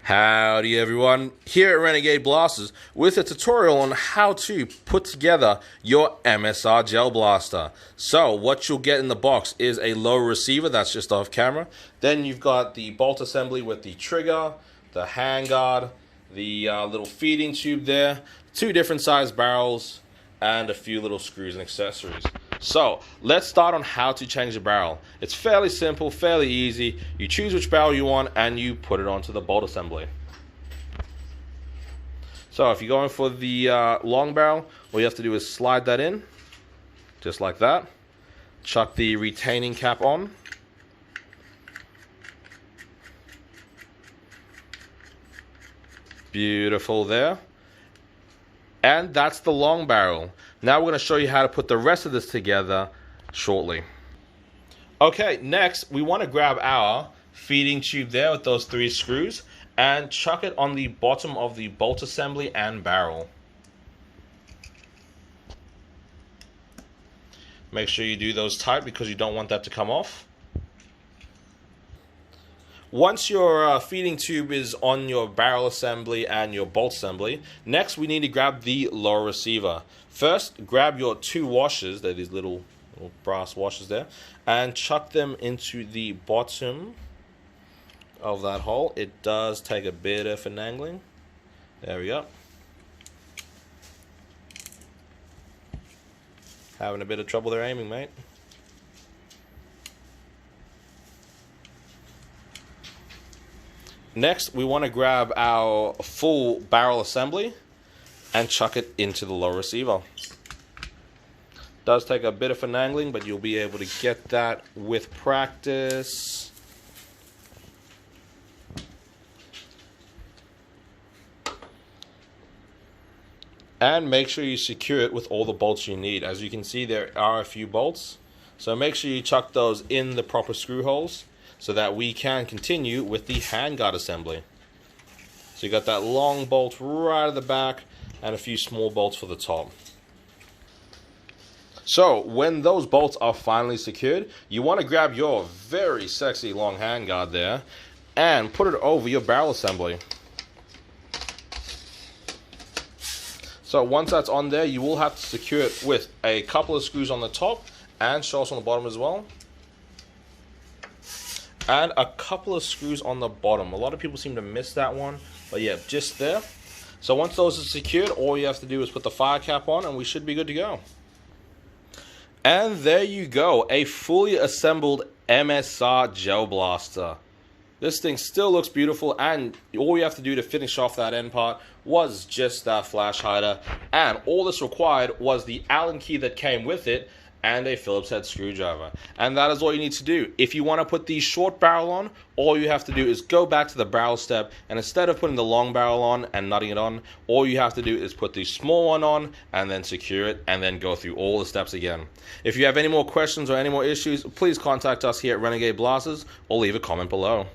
Howdy everyone, here at Renegade Blasters with a tutorial on how to put together your MSR Gel Blaster. So what you'll get in the box is a lower receiver that's just off camera. Then you've got the bolt assembly with the trigger, the handguard, the little feeding tube there, two different size barrels, and a few little screws and accessories. So let's start on how to change the barrel. It's fairly simple, fairly easy. You choose which barrel you want and you put it onto the bolt assembly. So if you're going for the long barrel, all you have to do is slide that in, just like that. Chuck the retaining cap on. Beautiful there. And that's the long barrel. Now we're going to show you how to put the rest of this together shortly. Okay, next we want to grab our feeding tube there with those 3 screws and chuck it on the bottom of the bolt assembly and barrel. Make sure you do those tight because you don't want that to come off. Once your feeding tube is on your barrel assembly and your bolt assembly, next we need to grab the lower receiver. First, grab your 2 washers, they're these little brass washers there, and chuck them into the bottom of that hole. It does take a bit of finagling. There we go. Having a bit of trouble there aiming, mate. Next, we want to grab our full barrel assembly and chuck it into the lower receiver. Does take a bit of finagling, but you'll be able to get that with practice. And make sure you secure it with all the bolts you need. As you can see, there are a few bolts. So make sure you chuck those in the proper screw holes, so that we can continue with the handguard assembly. So you got that long bolt right at the back and a few small bolts for the top. So when those bolts are finally secured, you want to grab your very sexy long handguard there and put it over your barrel assembly. So once that's on there, you will have to secure it with a couple of screws on the top and shows on the bottom as well. And a couple of screws on the bottom. A lot of people seem to miss that one, but yeah, just there. So once those are secured, all you have to do is put the fire cap on and we should be good to go. And there you go, a fully assembled MSR Gel Blaster. This thing still looks beautiful, and all you have to do to finish off that end part was just that flash hider, and all this required was the Allen key that came with it and a Phillips head screwdriver. And that is all you need to do. If you want to put the short barrel on, all you have to do is go back to the barrel step, and instead of putting the long barrel on and nutting it on, all you have to do is put the small one on and then secure it and then go through all the steps again. If you have any more questions or any more issues, please contact us here at Renegade Blasters or leave a comment below.